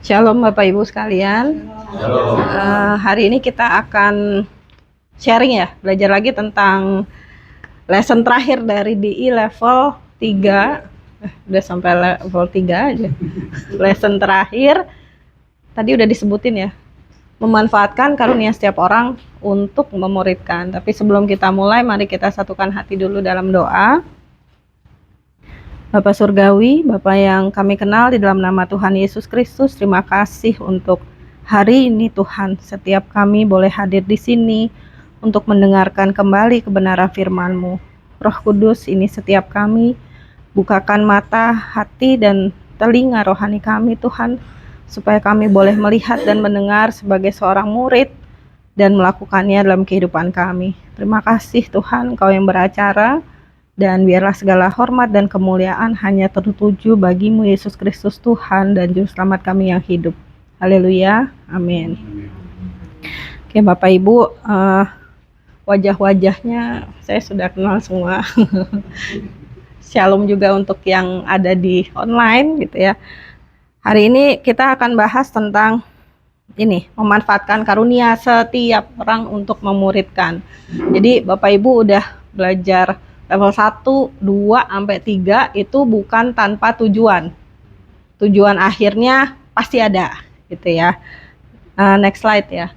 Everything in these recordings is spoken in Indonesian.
Shalom Bapak Ibu sekalian. Hari ini kita akan sharing ya, belajar lagi tentang lesson terakhir dari DI level 3. Udah sampai level 3 aja. Lesson terakhir tadi udah disebutin ya, memanfaatkan karunia setiap orang untuk memuridkan. Tapi sebelum kita mulai, mari kita satukan hati dulu dalam doa. Bapak Surgawi, Bapak yang kami kenal di dalam nama Tuhan Yesus Kristus, terima kasih untuk hari ini Tuhan. Setiap kami boleh hadir di sini untuk mendengarkan kembali kebenaran firman-Mu. Roh Kudus, ini setiap kami, bukakan mata, hati, dan telinga rohani kami Tuhan, supaya kami boleh melihat dan mendengar sebagai seorang murid dan melakukannya dalam kehidupan kami. Terima kasih Tuhan, Engkau yang beracara. Dan biarlah segala hormat dan kemuliaan hanya tertuju bagi-Mu Yesus Kristus Tuhan dan Juru Selamat kami yang hidup. Haleluya, amin. Oke Bapak Ibu, wajah-wajahnya saya sudah kenal semua. Shalom juga untuk yang ada di online gitu ya. Hari ini kita akan bahas tentang ini, memanfaatkan karunia setiap orang untuk memuridkan. Jadi Bapak Ibu udah belajar level 1, 2, sampai 3 itu bukan tanpa tujuan. Tujuan akhirnya pasti ada, gitu ya. Next slide ya.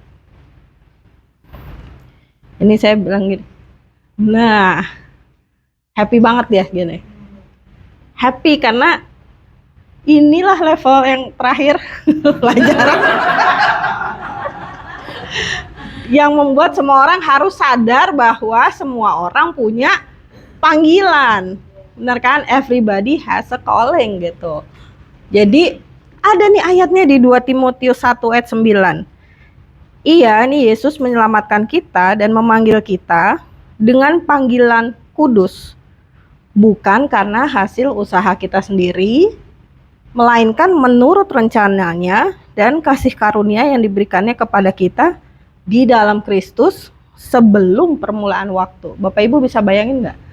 Ini saya bilang gini. Nah, happy banget ya gini. Happy karena inilah level yang terakhir pelajaran. Yang membuat semua orang harus sadar bahwa semua orang punya panggilan, benar kan? Everybody has a calling gitu. Jadi ada nih ayatnya di 2 Timotius 1 ayat 9. Iya, nih Yesus menyelamatkan kita dan memanggil kita dengan panggilan kudus, bukan karena hasil usaha kita sendiri, melainkan menurut rencananya dan kasih karunia yang diberikannya kepada kita di dalam Kristus sebelum permulaan waktu. Bapak Ibu bisa bayangin nggak?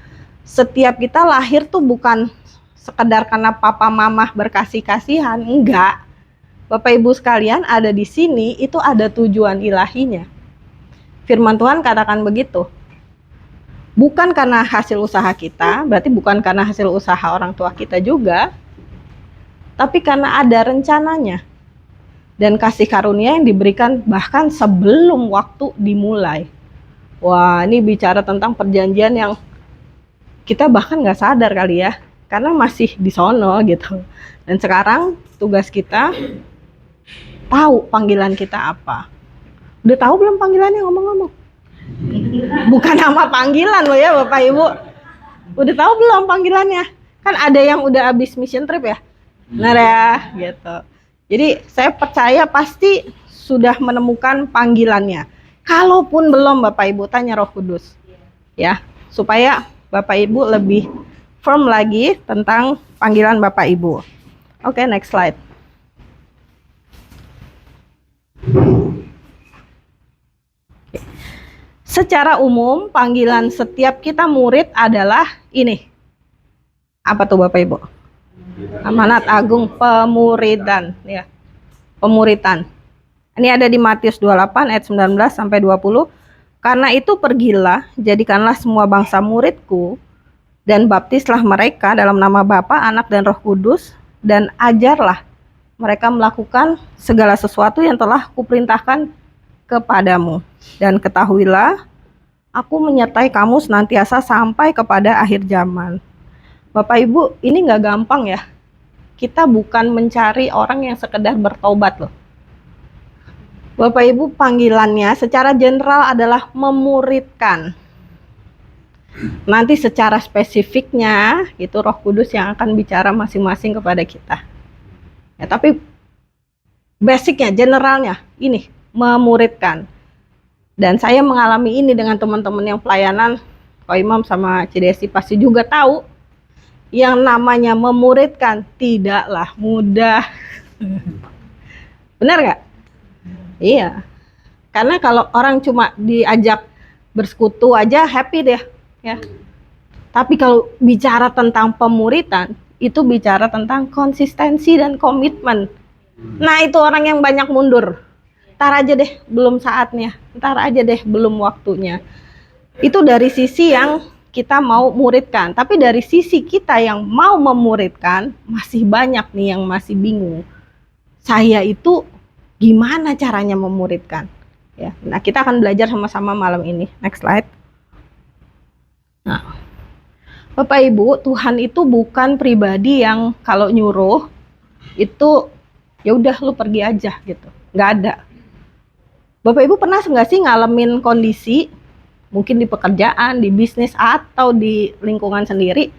Setiap kita lahir tuh bukan sekedar karena papa mama berkasih-kasihan, enggak. Bapak Ibu sekalian ada di sini itu ada tujuan ilahinya. Firman Tuhan katakan begitu. Bukan karena hasil usaha kita, berarti bukan karena hasil usaha orang tua kita juga, tapi karena ada rencananya. Dan kasih karunia yang diberikan bahkan sebelum waktu dimulai. Wah, ini bicara tentang perjanjian yang kita bahkan nggak sadar kali ya, karena masih di sono gitu. Dan sekarang tugas kita tahu panggilan kita apa. Udah tahu belum panggilannya ngomong-ngomong? Bukan nama panggilan loh ya Bapak Ibu. Udah tahu belum panggilannya? Kan ada yang udah habis mission trip ya. Nah ya gitu. Jadi saya percaya pasti sudah menemukan panggilannya. Kalaupun belum Bapak Ibu tanya Roh Kudus. Ya, supaya Bapak Ibu lebih firm lagi tentang panggilan Bapak Ibu. Oke, next slide. Secara umum, panggilan setiap kita murid adalah ini. Apa tuh Bapak Ibu? Amanat agung pemuridan. Ya, pemuritan. Ini ada di Matius 28 ayat 19 sampai 20. Karena itu pergilah, jadikanlah semua bangsa muridku, dan baptislah mereka dalam nama Bapa, Anak, dan Roh Kudus, dan ajarlah mereka melakukan segala sesuatu yang telah kuperintahkan kepadamu. Dan ketahuilah, aku menyertai kamu senantiasa sampai kepada akhir zaman. Bapak Ibu, ini nggak gampang ya. Kita bukan mencari orang yang sekedar bertobat loh. Bapak Ibu, panggilannya secara general adalah memuridkan. Nanti secara spesifiknya itu Roh Kudus yang akan bicara masing-masing kepada kita. Ya, tapi basicnya, generalnya ini memuridkan. Dan saya mengalami ini dengan teman-teman yang pelayanan. Ko Imam sama Cidesi pasti juga tahu. Yang namanya memuridkan tidaklah mudah. Benar nggak? Iya, karena kalau orang cuma diajak bersekutu aja happy deh, ya. Tapi kalau bicara tentang pemuritan, itu bicara tentang konsistensi dan komitmen. Nah, itu orang yang banyak mundur. Ntar aja deh, belum saatnya. Ntar aja deh, belum waktunya. Itu dari sisi yang kita mau muridkan. Tapi dari sisi kita yang mau memuridkan, masih banyak nih yang masih bingung. Saya itu gimana caranya memuridkan? Ya, nah kita akan belajar sama-sama malam ini. Next slide. Nah, Bapak Ibu, Tuhan itu bukan pribadi yang kalau nyuruh itu ya udah lu pergi aja gitu. Nggak ada. Bapak Ibu pernah nggak sih ngalamin kondisi mungkin di pekerjaan, di bisnis atau di lingkungan sendiri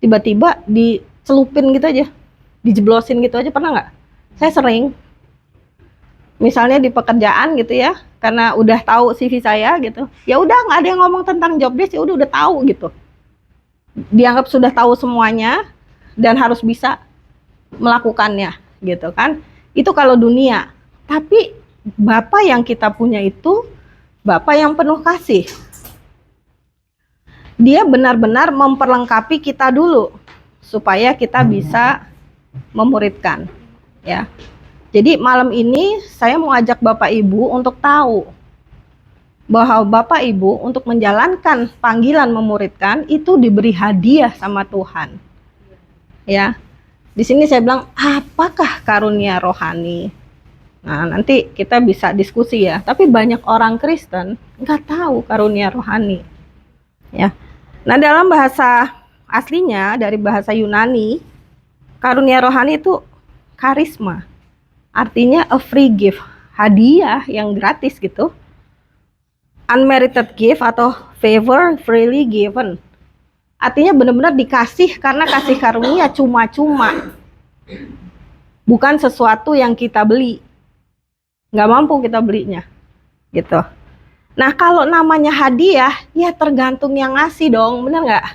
tiba-tiba dicelupin gitu aja, dijeblosin gitu aja, pernah nggak? Saya sering. Misalnya di pekerjaan gitu ya, karena udah tahu CV saya gitu, ya udah nggak ada yang ngomong tentang job desk, ya udah tahu gitu. Dianggap sudah tahu semuanya dan harus bisa melakukannya gitu kan. Itu kalau dunia. Tapi Bapak yang kita punya itu Bapak yang penuh kasih. Dia benar-benar memperlengkapi kita dulu supaya kita bisa memuridkan ya. Jadi malam ini saya mau ajak Bapak Ibu untuk tahu bahwa Bapak Ibu untuk menjalankan panggilan memuridkan itu diberi hadiah sama Tuhan. Ya. Di sini saya bilang, apakah karunia rohani? Nah, nanti kita bisa diskusi ya. Tapi banyak orang Kristen nggak tahu karunia rohani. Ya. Nah, dalam bahasa aslinya dari bahasa Yunani, karunia rohani itu karisma. Artinya a free gift, hadiah yang gratis gitu. Unmerited gift atau favor freely given. Artinya benar-benar dikasih karena kasih karunia cuma-cuma. Bukan sesuatu yang kita beli. Nggak mampu kita belinya. Gitu. Nah, kalau namanya hadiah, ya tergantung yang ngasih dong, benar nggak?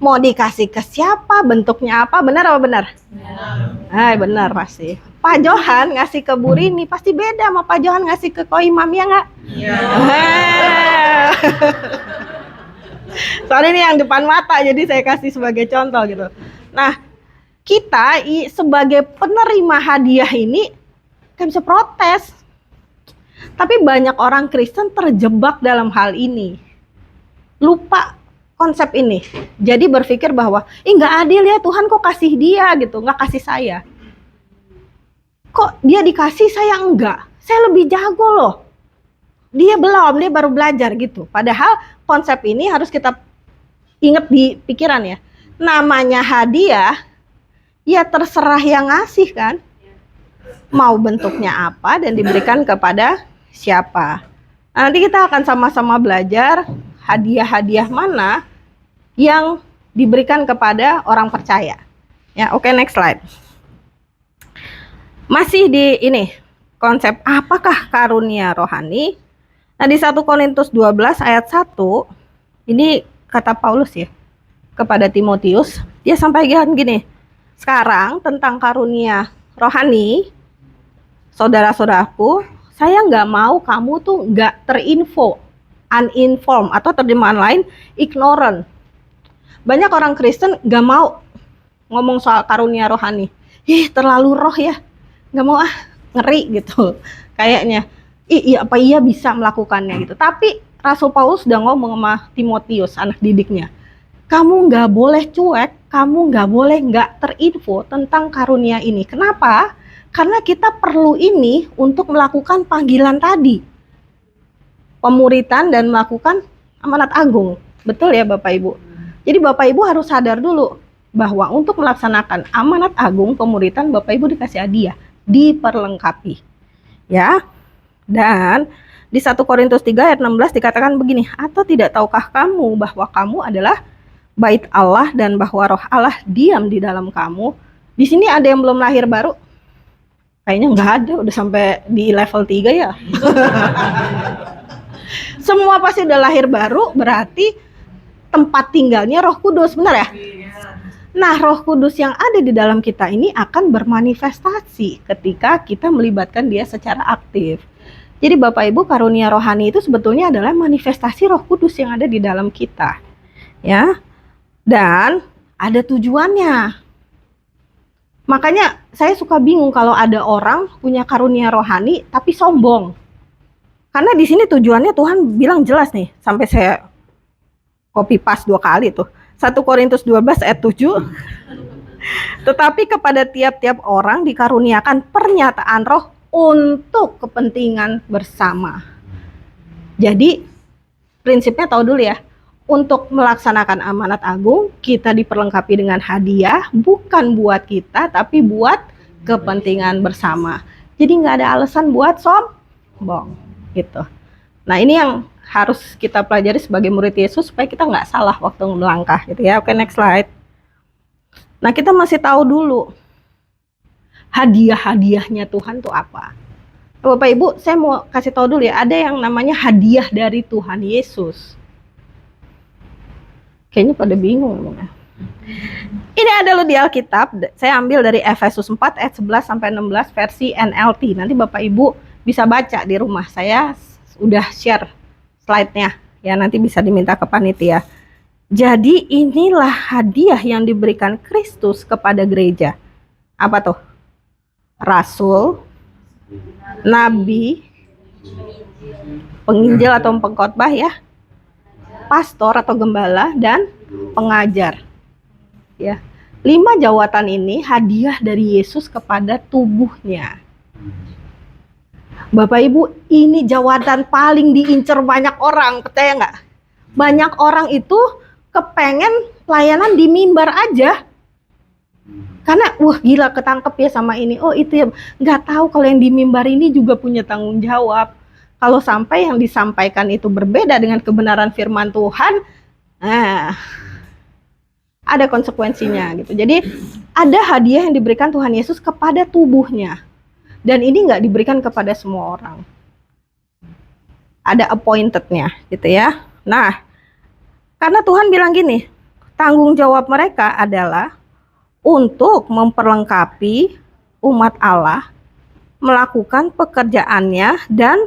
Mau dikasih ke siapa, bentuknya apa, benar apa benar? Benar. Benar pasti. Pak Johan ngasih ke Bu Rini pasti beda sama Pak Johan ngasih ke Ko Imam, ya nggak? Iya. Soalnya ini yang depan mata, jadi saya kasih sebagai contoh gitu. Nah, kita sebagai penerima hadiah ini kan bisa protes. Tapi banyak orang Kristen terjebak dalam hal ini. Lupa konsep ini. Jadi berpikir bahwa, nggak adil ya Tuhan kok kasih dia gitu, nggak kasih saya. Kok dia dikasih saya enggak? Saya lebih jago loh. Dia belum, dia baru belajar gitu. Padahal konsep ini harus kita ingat di pikiran ya. Namanya hadiah, ya terserah yang ngasih kan. Mau bentuknya apa dan diberikan kepada siapa. Nanti kita akan sama-sama belajar hadiah-hadiah mana yang diberikan kepada orang percaya. Ya, oke, next slide. Masih di ini, konsep apakah karunia rohani? Nah, di 1 Korintus 12 ayat 1, ini kata Paulus ya, kepada Timotius, dia sampaikan gini, sekarang tentang karunia rohani, saudara-saudaraku, saya nggak mau kamu tuh nggak terinfo, uninformed, atau terjemahan lain, ignorant. Banyak orang Kristen nggak mau ngomong soal karunia rohani. Terlalu roh ya, nggak mau ngeri gitu kayaknya. Apa iya bisa melakukannya gitu. Tapi Rasul Paulus udah ngomong sama Timotius, anak didiknya, kamu nggak boleh cuek, kamu nggak boleh nggak terinfo tentang karunia ini. Kenapa? Karena kita perlu ini untuk melakukan panggilan tadi, pemuritan dan melakukan amanat agung. Betul ya Bapak Ibu? Jadi Bapak Ibu harus sadar dulu bahwa untuk melaksanakan amanat agung pemuritan, Bapak Ibu dikasih hadiah, diperlengkapi. Ya. Dan di 1 Korintus 3 ayat 16 dikatakan begini, atau tidak tahukah kamu bahwa kamu adalah bait Allah dan bahwa roh Allah diam di dalam kamu? Di sini ada yang belum lahir baru? Kayaknya nggak ada, udah sampai di level 3 ya. Semua pasti udah lahir baru, berarti tempat tinggalnya Roh Kudus, benar ya? Nah, Roh Kudus yang ada di dalam kita ini akan bermanifestasi ketika kita melibatkan dia secara aktif. Jadi Bapak Ibu, karunia rohani itu sebetulnya adalah manifestasi Roh Kudus yang ada di dalam kita. Ya. Dan ada tujuannya. Makanya saya suka bingung kalau ada orang punya karunia rohani tapi sombong. Karena di sini tujuannya Tuhan bilang jelas nih, sampai saya copy paste 2 kali tuh. 1 Korintus 12 ayat 7. Tetapi kepada tiap-tiap orang dikaruniakan pernyataan roh untuk kepentingan bersama. Jadi prinsipnya tahu dulu ya, untuk melaksanakan amanat agung kita diperlengkapi dengan hadiah, bukan buat kita tapi buat kepentingan bersama. Jadi nggak ada alasan buat sombong gitu. Nah ini yang harus kita pelajari sebagai murid Yesus supaya kita nggak salah waktu melangkah gitu ya. Oke, next slide. Nah kita masih tahu dulu hadiah-hadiahnya Tuhan tuh apa. Bapak Ibu, saya mau kasih tahu dulu ya, ada yang namanya hadiah dari Tuhan Yesus. Kayaknya pada bingung ya. Ini ada loh di Alkitab, saya ambil dari Efesus 4 ayat 11 sampai 16 versi NLT. Nanti Bapak Ibu bisa baca di rumah. Saya udah share slide-nya ya, nanti bisa diminta ke panitia. Jadi inilah hadiah yang diberikan Kristus kepada gereja. Apa tuh? Rasul, nabi, penginjil atau pengkhotbah ya, pastor atau gembala, dan pengajar. Ya, 5 jawatan ini hadiah dari Yesus kepada tubuhnya. Bapak Ibu, ini jawatan paling diincar banyak orang, percaya nggak? Banyak orang itu kepengen pelayanan di mimbar aja. Karena wah gila ketangkep ya sama ini. Oh itu ya, nggak tahu kalau yang di mimbar ini juga punya tanggung jawab. Kalau sampai yang disampaikan itu berbeda dengan kebenaran firman Tuhan, ada konsekuensinya gitu. Jadi ada hadiah yang diberikan Tuhan Yesus kepada tubuhnya. Dan ini nggak diberikan kepada semua orang. Ada appointed-nya gitu ya. Nah, karena Tuhan bilang gini, tanggung jawab mereka adalah untuk memperlengkapi umat Allah, melakukan pekerjaannya, dan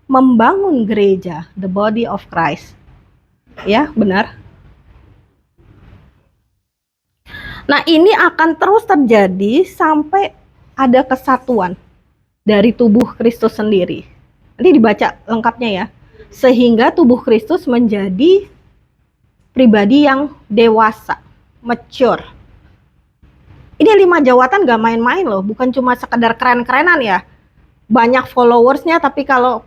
membangun gereja, the body of Christ. Ya, benar. Nah, ini akan terus terjadi sampai ada kesatuan dari tubuh Kristus sendiri. Nanti dibaca lengkapnya ya. Sehingga tubuh Kristus menjadi pribadi yang dewasa, mature. Ini 5 jawatan gak main-main loh, bukan cuma sekedar keren-kerenan ya. Banyak followersnya, tapi kalau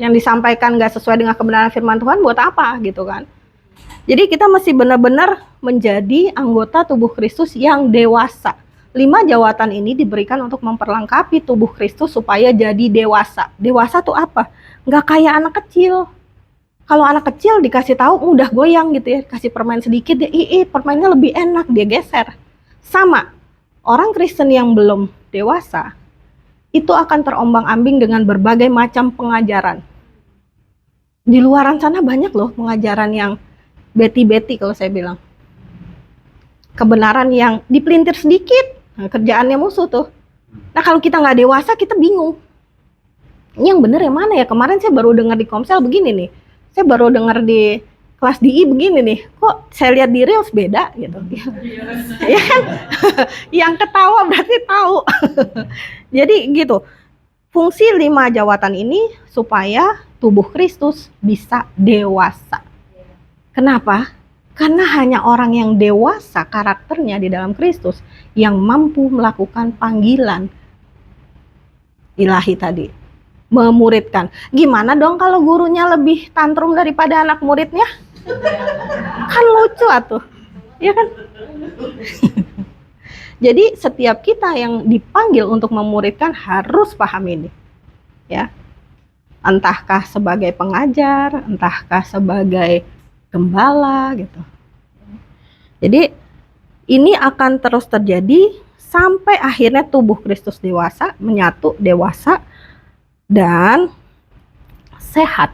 yang disampaikan gak sesuai dengan kebenaran firman Tuhan, buat apa gitu kan. Jadi kita mesti benar-benar menjadi anggota tubuh Kristus yang dewasa. 5 jawatan ini diberikan untuk memperlengkapi tubuh Kristus supaya jadi dewasa. Dewasa tuh apa? Nggak kayak anak kecil. Kalau anak kecil dikasih tahu mudah goyang gitu ya, kasih permen sedikit dia permennya lebih enak, dia geser. Sama, orang Kristen yang belum dewasa itu akan terombang-ambing dengan berbagai macam pengajaran. Di luaran sana banyak loh pengajaran yang beti-beti kalau saya bilang. Kebenaran yang dipelintir sedikit, nah, kerjaannya musuh tuh. Nah kalau kita nggak dewasa kita bingung. Ini yang bener yang mana ya? Kemarin saya baru dengar di Komsel begini nih. Saya baru dengar di kelas DI begini nih. Kok saya lihat di Reels beda gitu. Ya kan? Yang ketawa berarti tahu. Jadi gitu. Fungsi 5 jawatan ini supaya tubuh Kristus bisa dewasa. Kenapa? Karena hanya orang yang dewasa karakternya di dalam Kristus yang mampu melakukan panggilan ilahi tadi, memuridkan. Gimana dong kalau gurunya lebih tantrum daripada anak muridnya? Kan lucu atuh, ya kan? Jadi setiap kita yang dipanggil untuk memuridkan harus paham ini, ya. Entahkah sebagai pengajar, entahkah sebagai gembala gitu. Jadi ini akan terus terjadi sampai akhirnya tubuh Kristus dewasa, menyatu, dewasa dan sehat,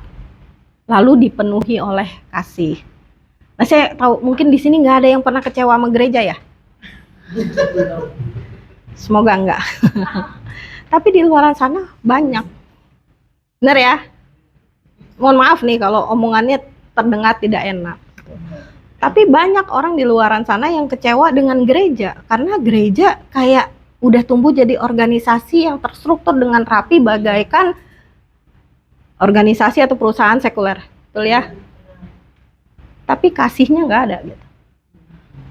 lalu dipenuhi oleh kasih. Nah, saya tahu mungkin di sini nggak ada yang pernah kecewa sama gereja ya. Semoga enggak. Tapi di luar sana banyak. Benar ya? Mohon maaf nih kalau omongannya terdengar tidak enak. Tapi banyak orang di luaran sana yang kecewa dengan gereja, karena gereja kayak udah tumbuh jadi organisasi yang terstruktur dengan rapi bagaikan organisasi atau perusahaan sekuler, betul ya? Tapi kasihnya nggak ada gitu.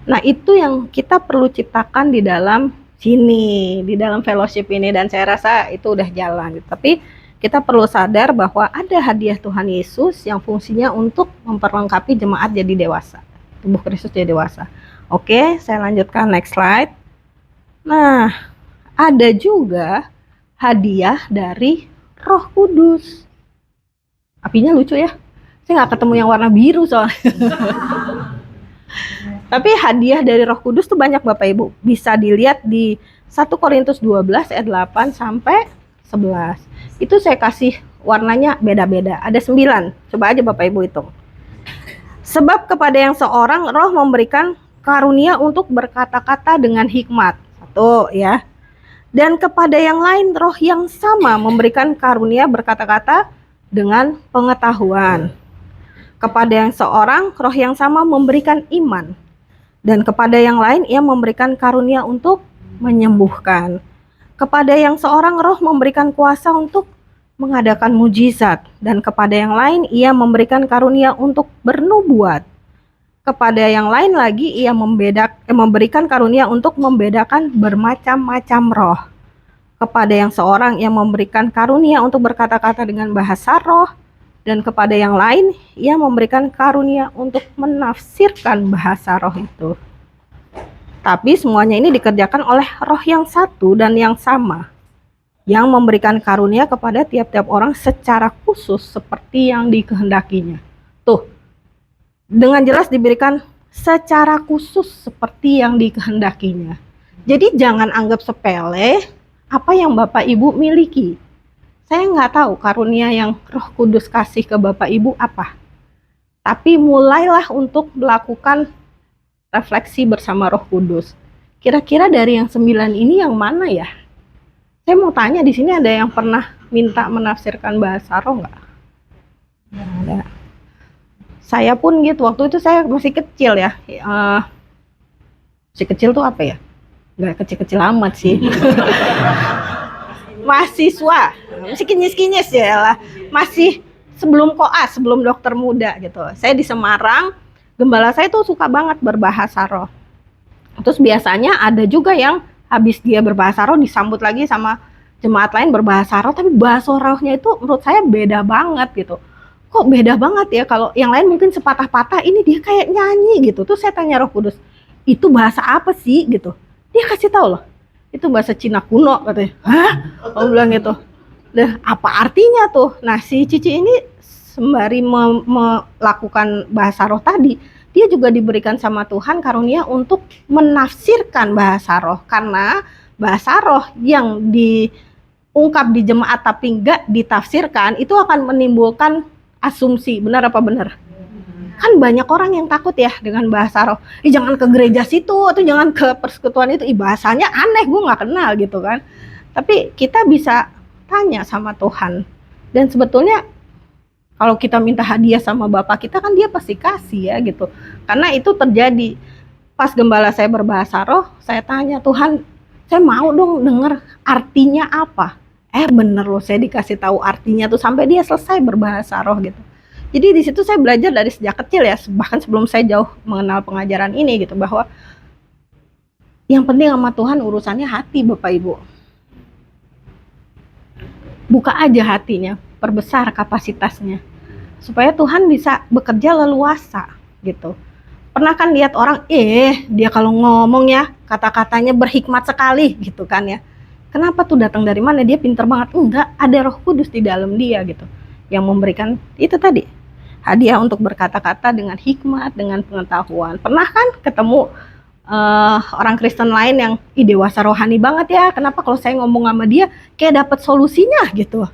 Nah, itu yang kita perlu ciptakan di dalam sini, di dalam fellowship ini, dan saya rasa itu udah jalan gitu. Tapi kita perlu sadar bahwa ada hadiah Tuhan Yesus yang fungsinya untuk memperlengkapi jemaat jadi dewasa, tubuh Kristus jadi dewasa. Oke, saya lanjutkan, next slide. Nah, ada juga hadiah dari Roh Kudus. Apinya lucu ya, saya nggak ketemu yang warna biru soalnya. Tapi hadiah dari Roh Kudus tuh banyak Bapak Ibu. Bisa dilihat di 1 Korintus 12 ayat 8 sampai 11. Itu saya kasih warnanya beda-beda. Ada 9. Coba aja Bapak Ibu hitung. Sebab kepada yang seorang Roh memberikan karunia untuk berkata-kata dengan hikmat. Satu ya. Dan kepada yang lain Roh yang sama memberikan karunia berkata-kata dengan pengetahuan. Kepada yang seorang Roh yang sama memberikan iman. Dan kepada yang lain ia memberikan karunia untuk menyembuhkan. Kepada yang seorang Roh memberikan kuasa untuk mengadakan mujizat. Dan kepada yang lain ia memberikan karunia untuk bernubuat. Kepada yang lain lagi ia memberikan karunia untuk membedakan bermacam-macam roh. Kepada yang seorang ia memberikan karunia untuk berkata-kata dengan bahasa roh. Dan kepada yang lain, ia memberikan karunia untuk menafsirkan bahasa roh itu. Tapi semuanya ini dikerjakan oleh Roh yang satu dan yang sama, yang memberikan karunia kepada tiap-tiap orang secara khusus seperti yang dikehendakinya. Tuh, dengan jelas diberikan secara khusus seperti yang dikehendakinya. Jadi jangan anggap sepele apa yang Bapak Ibu miliki. Saya nggak tahu karunia yang Roh Kudus kasih ke Bapak Ibu apa. Tapi mulailah untuk melakukan refleksi bersama Roh Kudus. Kira-kira dari yang 9 ini yang mana ya? Saya mau tanya, di sini ada yang pernah minta menafsirkan bahasa roh nggak? Ada. Saya pun gitu, waktu itu saya masih kecil ya. Masih kecil tuh apa ya? Nggak kecil-kecil amat sih. Mahasiswa, masih kinyis-kinyis ya lah, masih sebelum koas, sebelum dokter muda gitu. Saya di Semarang, gembala saya tuh suka banget berbahasa roh. Terus biasanya ada juga yang habis dia berbahasa roh disambut lagi sama jemaat lain berbahasa roh, tapi bahasa rohnya itu menurut saya beda banget gitu. Kok beda banget ya, kalau yang lain mungkin sepatah-patah, ini dia kayak nyanyi gitu. Terus saya tanya Roh Kudus, itu bahasa apa sih gitu? Dia kasih tahu loh, itu bahasa Cina kuno katanya. Hah? Aku bilang gitu. Nah, apa artinya tuh? Nah, si Cici ini sembari melakukan bahasa roh tadi, dia juga diberikan sama Tuhan karunia untuk menafsirkan bahasa roh. Karena bahasa roh yang diungkap di jemaat tapi enggak ditafsirkan, itu akan menimbulkan asumsi, benar apa benar? Kan banyak orang yang takut ya dengan bahasa roh. Jangan ke gereja situ atau jangan ke persekutuan itu. Bahasanya aneh, gue nggak kenal gitu kan. Tapi kita bisa tanya sama Tuhan. Dan sebetulnya kalau kita minta hadiah sama Bapak kita kan dia pasti kasih ya gitu. Karena itu terjadi. Pas gembala saya berbahasa roh, saya tanya, Tuhan, saya mau dong dengar artinya apa. Bener loh, saya dikasih tahu artinya tuh sampai dia selesai berbahasa roh gitu. Jadi di situ saya belajar dari sejak kecil ya, bahkan sebelum saya jauh mengenal pengajaran ini gitu, bahwa yang penting sama Tuhan urusannya hati Bapak Ibu. Buka aja hatinya, perbesar kapasitasnya, supaya Tuhan bisa bekerja leluasa gitu. Pernah kan lihat orang, dia kalau ngomong ya kata-katanya berhikmat sekali gitu kan ya. Kenapa tuh, datang dari mana? Dia pinter banget? Enggak, ada Roh Kudus di dalam dia gitu, yang memberikan itu tadi, hadiah untuk berkata-kata dengan hikmat, dengan pengetahuan. Pernah kan ketemu orang Kristen lain yang dewasa rohani banget ya, kenapa kalau saya ngomong sama dia kayak dapat solusinya gitu.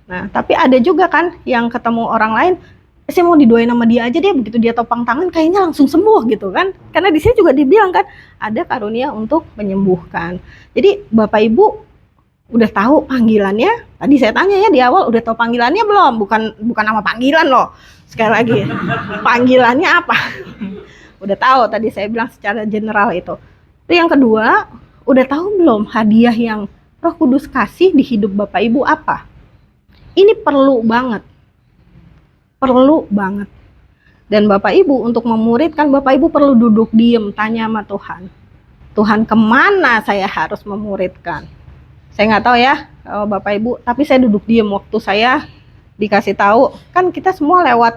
Nah, tapi ada juga kan yang ketemu orang lain, saya mau didoain sama dia aja deh, begitu dia topang tangan kayaknya langsung sembuh gitu kan. Karena di sini juga dibilang kan ada karunia untuk menyembuhkan. Jadi Bapak Ibu udah tahu panggilannya, Tadi saya tanya ya di awal, udah tahu panggilannya belum? Bukan nama panggilan loh. Sekali lagi, panggilannya apa? Udah tahu, tadi saya bilang secara general itu. Itu yang kedua, udah tahu belum hadiah yang Roh Kudus kasih di hidup Bapak Ibu apa? Ini perlu banget. Perlu banget. Dan Bapak Ibu untuk memuridkan, Bapak Ibu perlu duduk diem, tanya sama Tuhan. Tuhan, kemana saya harus memuridkan? Saya nggak tahu ya Bapak Ibu, tapi saya duduk diem waktu saya dikasih tahu. Kan kita semua lewat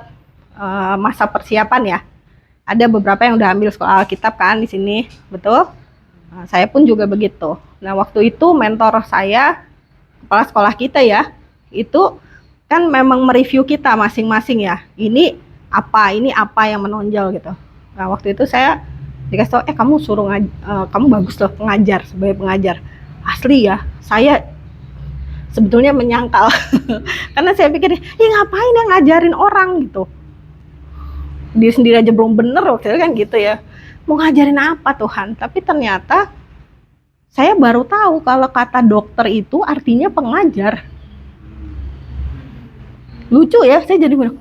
masa persiapan ya. Ada beberapa yang udah ambil sekolah Alkitab kan di sini, betul? Nah, saya pun juga begitu. Nah, waktu itu mentor saya, kepala sekolah kita ya, itu kan memang mereview kita masing-masing ya. Ini apa yang menonjol gitu. Nah, waktu itu saya dikasih tahu, kamu suruh kamu bagus loh pengajar, sebagai pengajar. Asli ya, saya sebetulnya menyangkal. Karena saya pikir, ngapain yang ngajarin orang gitu. Dia sendiri aja belum bener waktu itu kan gitu ya. Mau ngajarin apa Tuhan? Tapi ternyata saya baru tahu kalau kata dokter itu artinya pengajar. Lucu ya, saya jadi bilang,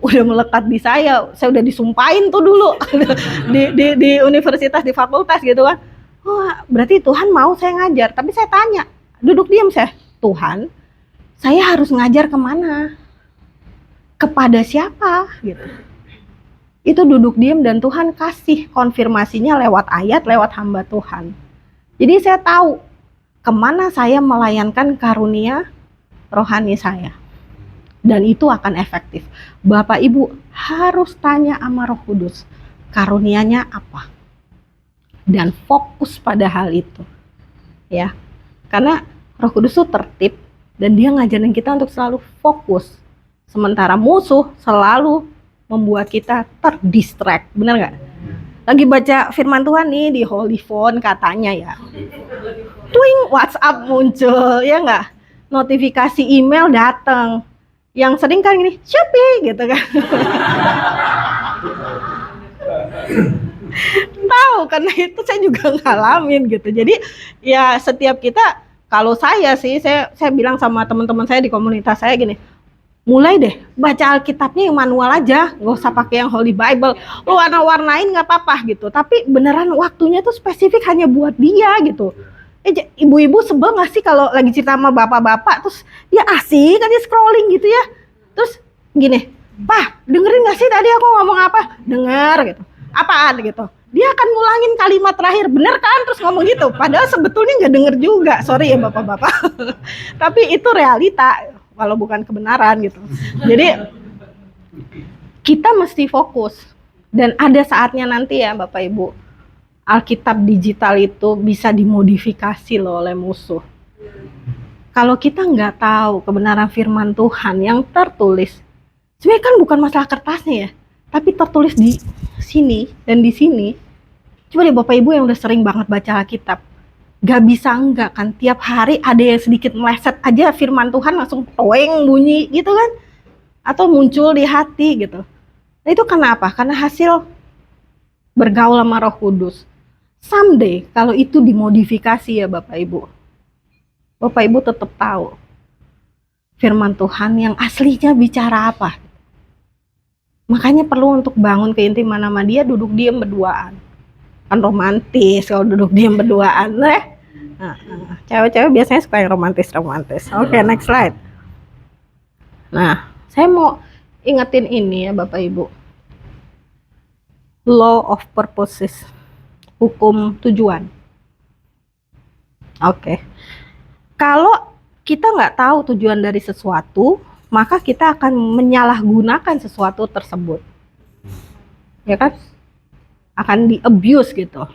udah melekat di saya udah disumpahin tuh dulu di universitas, di fakultas gitu kan. Berarti Tuhan mau saya ngajar. Tapi saya tanya, duduk diam saya, Tuhan, saya harus ngajar kemana? Kepada siapa? Gitu. Itu duduk diam dan Tuhan kasih konfirmasinya lewat ayat, lewat hamba Tuhan. Jadi saya tahu kemana saya melayankan karunia rohani saya. Dan itu akan efektif. Bapak Ibu harus tanya sama Roh Kudus, karunianya apa? Dan fokus pada hal itu. Ya. Karena Roh Kudus itu tertib dan dia ngajarin kita untuk selalu fokus. Sementara musuh selalu membuat kita terdistract. Benar nggak? Lagi baca firman Tuhan nih di Holy Phone katanya ya. Twing, WhatsApp muncul, ya nggak? Notifikasi email datang. Yang sering kan gini, Shopee gitu kan. Tahu, karena itu saya juga ngalamin gitu. Jadi ya setiap kita, kalau saya sih, saya bilang sama teman-teman saya di komunitas saya gini, mulai deh baca Alkitabnya yang manual aja, nggak usah pakai yang Holy Bible. Lu warna-warnain nggak apa-apa gitu, tapi beneran waktunya tuh spesifik hanya buat dia gitu. Ibu-ibu sebel nggak sih kalau lagi cerita sama bapak-bapak terus dia asik aja scrolling gitu ya, terus gini, Pak dengerin nggak sih tadi aku ngomong apa? Dengar gitu. Apaan gitu? Dia akan ngulangin kalimat terakhir, bener kan? Terus ngomong gitu, padahal sebetulnya nggak denger juga. Sorry ya bapak-bapak, tapi itu realita, walau bukan kebenaran gitu. Jadi kita mesti fokus, dan ada saatnya nanti ya Bapak Ibu, Alkitab digital itu bisa dimodifikasi loh oleh musuh. Kalau kita nggak tahu kebenaran firman Tuhan yang tertulis, sebenarnya kan bukan masalah kertasnya ya, tapi tertulis di sini dan di sini. Coba deh Bapak Ibu yang udah sering banget baca Alkitab, gak bisa enggak kan tiap hari ada yang sedikit meleset aja firman Tuhan langsung toeng bunyi gitu kan, atau muncul di hati gitu. Nah itu kenapa? Karena hasil bergaul sama Roh Kudus. Someday kalau itu dimodifikasi ya Bapak Ibu tetap tahu firman Tuhan yang aslinya bicara apa. Makanya perlu untuk bangun keintiman sama dia, duduk diam berduaan. Kan romantis kalau duduk diam berduaan cewek-cewek biasanya suka yang romantis. Oke, next slide. Nah, saya mau ingetin ini ya Bapak Ibu, law of purposes, hukum tujuan. Oke. Kalau kita nggak tahu tujuan dari sesuatu, maka kita akan menyalahgunakan sesuatu tersebut, ya kan? Akan di-abuse gitu.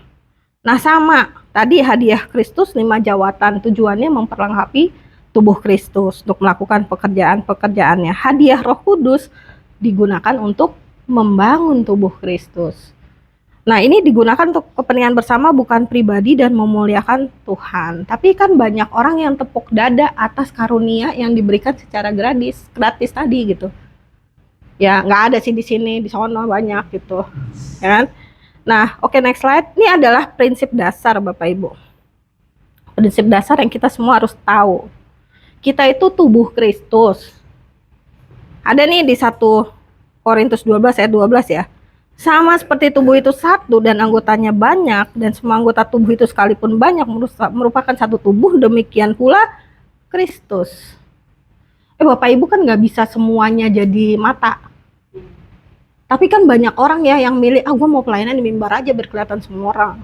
Nah sama, tadi hadiah Kristus 5 jawatan, tujuannya memperlengkapi tubuh Kristus untuk melakukan pekerjaan-pekerjaannya. Hadiah Roh Kudus digunakan untuk membangun tubuh Kristus. Nah ini digunakan untuk kepentingan bersama, bukan pribadi dan memuliakan Tuhan. Tapi kan banyak orang yang tepuk dada atas karunia yang diberikan secara gratis tadi gitu. Ya nggak ada sih di sini, di sana banyak gitu, ya kan? Nah oke, next slide. Ini adalah prinsip dasar Bapak Ibu. Prinsip dasar yang kita semua harus tahu. kita itu tubuh Kristus. Ada nih di 1 Korintus 12 ayat 12 ya. Sama seperti tubuh itu satu dan anggotanya banyak, dan semua anggota tubuh itu sekalipun banyak merupakan satu tubuh, demikian pula Kristus. Bapak Ibu kan nggak bisa semuanya jadi mata. Tapi kan banyak orang ya yang milih, gue mau pelayanan di mimbar aja biar kelihatan semua orang.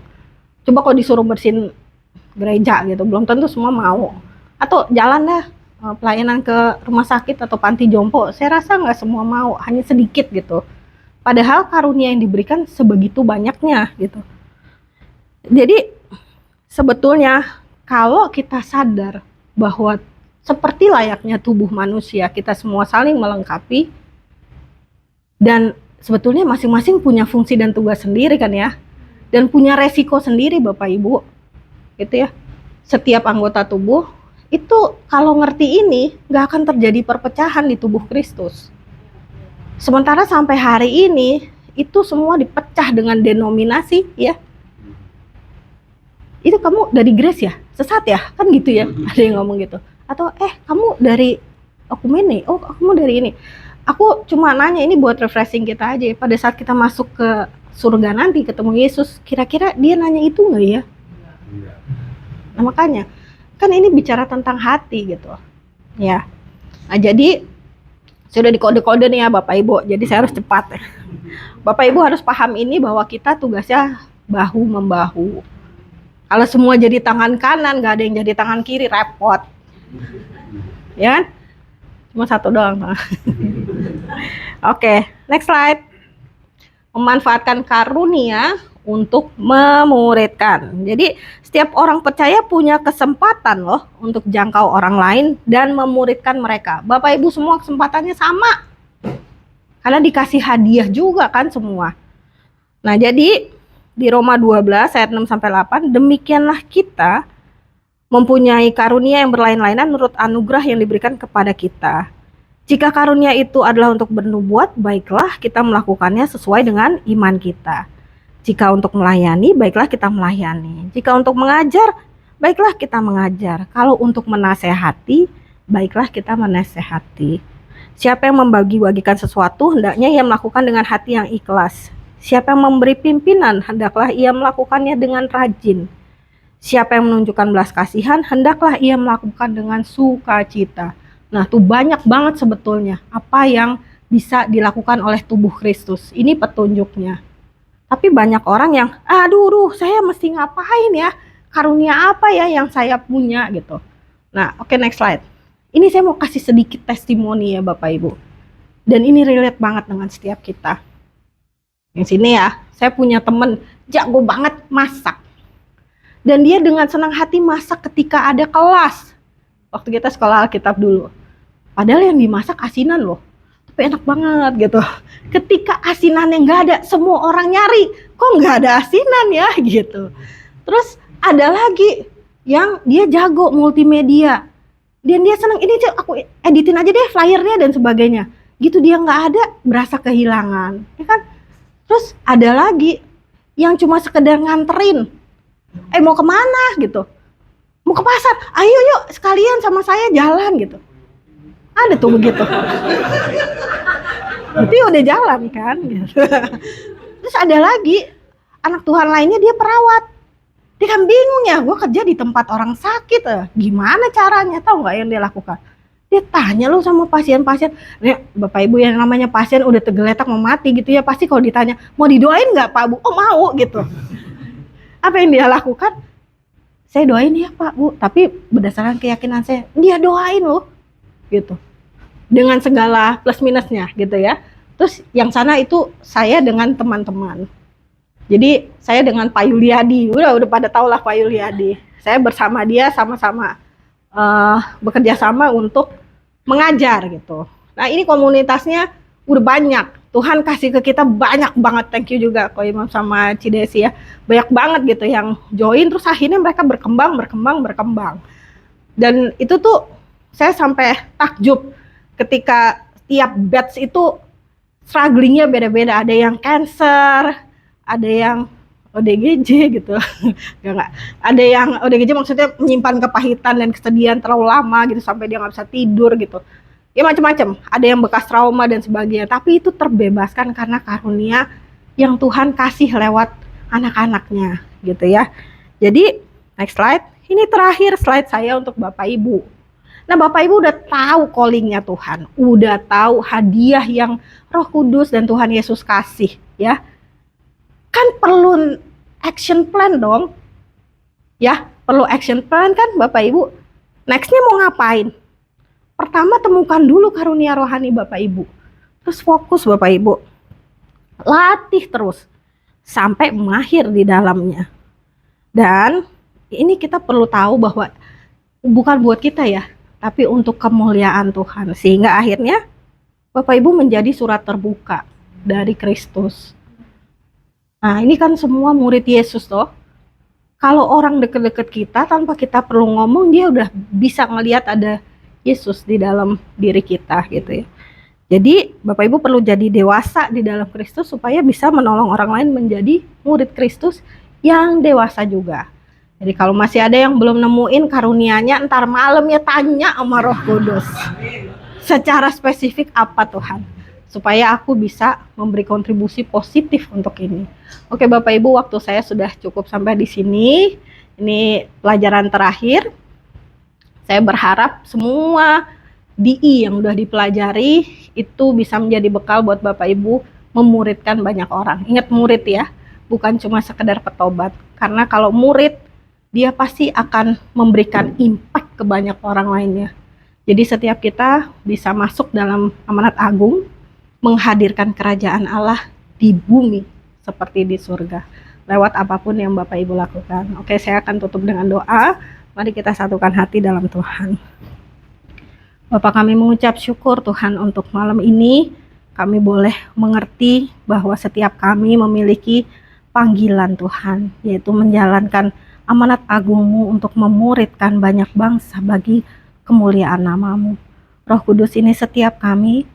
Coba kalau disuruh bersihin gereja gitu, belum tentu semua mau. Atau jalan dah pelayanan ke rumah sakit atau panti jompo, saya rasa nggak semua mau, hanya sedikit gitu. Padahal karunia yang diberikan sebegitu banyaknya gitu. Jadi sebetulnya kalau kita sadar bahwa seperti layaknya tubuh manusia, kita semua saling melengkapi, dan sebetulnya masing-masing punya fungsi dan tugas sendiri kan ya, dan punya resiko sendiri Bapak Ibu gitu ya. Setiap anggota tubuh itu kalau ngerti ini gak akan terjadi perpecahan di tubuh Kristus. Sementara sampai hari ini itu semua dipecah dengan denominasi ya. Itu kamu dari Grace ya? Sesat ya? Kan gitu ya, ada yang ngomong gitu. Atau kamu dari Okumene, oh kamu dari ini. Aku cuma nanya ini buat refreshing kita aja. Pada saat kita masuk ke surga nanti ketemu Yesus, kira-kira dia nanya itu nggak ya? Nah, makanya kan ini bicara tentang hati gitu ya. Nah, jadi sudah dikode-kode nih ya Bapak Ibu, jadi saya harus cepat. Bapak Ibu harus paham ini bahwa kita tugasnya bahu-membahu. Kalau semua jadi tangan kanan, gak ada yang jadi tangan kiri, repot. Ya kan? Cuma satu doang. Oke, next slide. Memanfaatkan karunia untuk memuridkan. Jadi setiap orang percaya punya kesempatan loh untuk jangkau orang lain dan memuridkan mereka. Bapak Ibu semua kesempatannya sama. Karena dikasih hadiah juga kan semua. Nah, jadi di Roma 12 ayat 6 sampai 8, demikianlah kita mempunyai karunia yang berlain-lainan menurut anugerah yang diberikan kepada kita. Jika karunia itu adalah untuk bernubuat, baiklah kita melakukannya sesuai dengan iman kita. Jika untuk melayani, baiklah kita melayani. Jika untuk mengajar, baiklah kita mengajar. Kalau untuk menasehati, baiklah kita menasehati. Siapa yang membagi-bagikan sesuatu, hendaknya ia melakukan dengan hati yang ikhlas. Siapa yang memberi pimpinan, hendaklah ia melakukannya dengan rajin. Siapa yang menunjukkan belas kasihan, hendaklah ia melakukan dengan sukacita. Nah, tuh banyak banget sebetulnya apa yang bisa dilakukan oleh tubuh Kristus. Ini petunjuknya. Tapi banyak orang yang, aduh, saya mesti ngapain ya? Karunia apa ya yang saya punya gitu. Nah, oke, next slide. Ini saya mau kasih sedikit testimoni ya Bapak Ibu. Dan ini relate banget dengan setiap kita. Yang sini ya, saya punya temen jago banget masak. Dan dia dengan senang hati masak ketika ada kelas. Waktu kita sekolah Alkitab dulu. Padahal yang dimasak asinan loh. Tapi enak banget gitu. Ketika asinannya nggak ada, semua orang nyari. Kok nggak ada asinan ya gitu. Terus ada lagi yang dia jago multimedia. Dan dia senang, ini aku editin aja deh flyernya dan sebagainya. Gitu dia nggak ada, berasa kehilangan. Ya kan? Terus ada lagi yang cuma sekedar nganterin. Mau kemana gitu. Mau ke pasar, ayo yuk sekalian sama saya jalan gitu. Ada tuh begitu. Berarti udah jalan kan gitu. Terus ada lagi anak Tuhan lainnya dia perawat. Dia kan bingung ya, gue kerja di tempat orang sakit, gimana caranya, tahu nggak yang dia lakukan? Dia tanya lo sama pasien-pasien, nih Bapak Ibu yang namanya pasien udah tergeletak mau mati gitu ya, pasti kalau ditanya mau didoain nggak Pak Bu? Oh mau gitu. Apa yang dia lakukan? Saya doain ya Pak Bu, tapi berdasarkan keyakinan saya, dia doain loh, gitu. Dengan segala plus minusnya gitu ya. Terus yang sana itu saya dengan teman-teman. Jadi saya dengan Pak Yuliadi, udah pada tau lah Pak Yuliadi. Saya bersama dia sama-sama bekerja sama untuk mengajar gitu. Nah ini komunitasnya udah banyak. Tuhan kasih ke kita banyak banget. Thank you juga Ko Imam sama Cidesi ya. Banyak banget gitu yang join, terus akhirnya mereka berkembang. Dan itu tuh saya sampai takjub ketika tiap batch itu strugglingnya beda-beda. Ada yang cancer, ada yang ODGJ gitu. Nggak. Ada yang ODGJ maksudnya menyimpan kepahitan dan kesedihan terlalu lama gitu sampai dia nggak bisa tidur gitu. Ya macam-macam. Ada yang bekas trauma dan sebagainya. Tapi itu terbebaskan karena karunia yang Tuhan kasih lewat anak-anaknya gitu ya. Jadi next slide. Ini terakhir slide saya untuk Bapak Ibu. Nah, Bapak Ibu udah tahu callingnya Tuhan, udah tahu hadiah yang Roh Kudus dan Tuhan Yesus kasih, ya. Kan perlu action plan dong. Ya, perlu action plan kan Bapak Ibu. Nextnya mau ngapain? Pertama temukan dulu karunia rohani Bapak Ibu. Terus fokus Bapak Ibu. Latih terus sampai mahir di dalamnya. Dan ini kita perlu tahu bahwa bukan buat kita ya, tapi untuk kemuliaan Tuhan. Sehingga akhirnya Bapak Ibu menjadi surat terbuka dari Kristus. Nah, ini kan semua murid Yesus toh. Kalau orang deket-deket kita tanpa kita perlu ngomong, dia udah bisa ngelihat ada Yesus di dalam diri kita gitu ya. Jadi Bapak Ibu perlu jadi dewasa di dalam Kristus supaya bisa menolong orang lain menjadi murid Kristus yang dewasa juga. Jadi kalau masih ada yang belum nemuin karunianya, ntar malam ya tanya sama Roh Kudus. Secara spesifik apa Tuhan? Supaya aku bisa memberi kontribusi positif untuk ini. Oke Bapak Ibu, waktu saya sudah cukup sampai di sini. Ini pelajaran terakhir. Saya berharap semua DI yang udah dipelajari itu bisa menjadi bekal buat Bapak Ibu memuridkan banyak orang. Ingat murid ya, bukan cuma sekedar petobat. Karena kalau murid, dia pasti akan memberikan impact ke banyak orang lainnya. Jadi setiap kita bisa masuk dalam amanat agung, menghadirkan kerajaan Allah di bumi seperti di surga, lewat apapun yang Bapak Ibu lakukan. Oke, saya akan tutup dengan doa. Mari kita satukan hati dalam Tuhan. Bapak, kami mengucap syukur Tuhan untuk malam ini. Kami boleh mengerti bahwa setiap kami memiliki panggilan Tuhan, yaitu menjalankan amanat agung-Mu untuk memuridkan banyak bangsa bagi kemuliaan nama-Mu. Roh Kudus ini setiap kami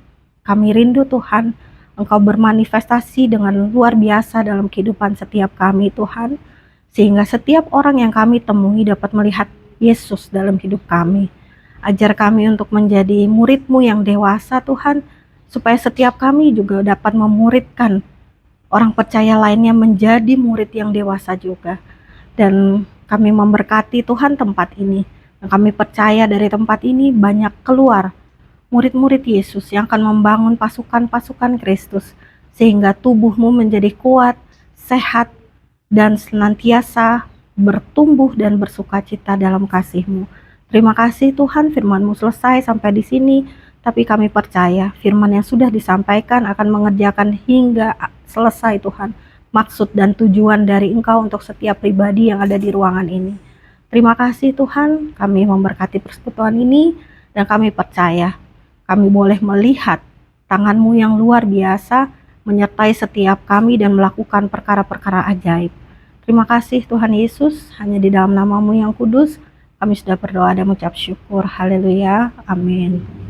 rindu Tuhan, Engkau bermanifestasi dengan luar biasa dalam kehidupan setiap kami Tuhan, sehingga setiap orang yang kami temui dapat melihat Yesus dalam hidup kami. Ajar kami untuk menjadi murid-Mu yang dewasa Tuhan, supaya setiap kami juga dapat memuridkan orang percaya lainnya menjadi murid yang dewasa juga. Dan kami memberkati Tuhan tempat ini. Dan kami percaya dari tempat ini banyak keluar murid-murid Yesus yang akan membangun pasukan-pasukan Kristus, sehingga tubuh-Mu menjadi kuat, sehat, dan senantiasa bertumbuh dan bersukacita dalam kasih-Mu. Terima kasih Tuhan, firman-Mu selesai sampai di sini, tapi kami percaya firman yang sudah disampaikan akan mengerjakan hingga selesai Tuhan, maksud dan tujuan dari Engkau untuk setiap pribadi yang ada di ruangan ini. Terima kasih Tuhan, kami memberkati persekutuan ini, dan kami percaya kami boleh melihat tangan-Mu yang luar biasa menyertai setiap kami dan melakukan perkara-perkara ajaib. Terima kasih Tuhan Yesus, hanya di dalam nama-Mu yang kudus kami sudah berdoa dan mengucap syukur. Haleluya, amin.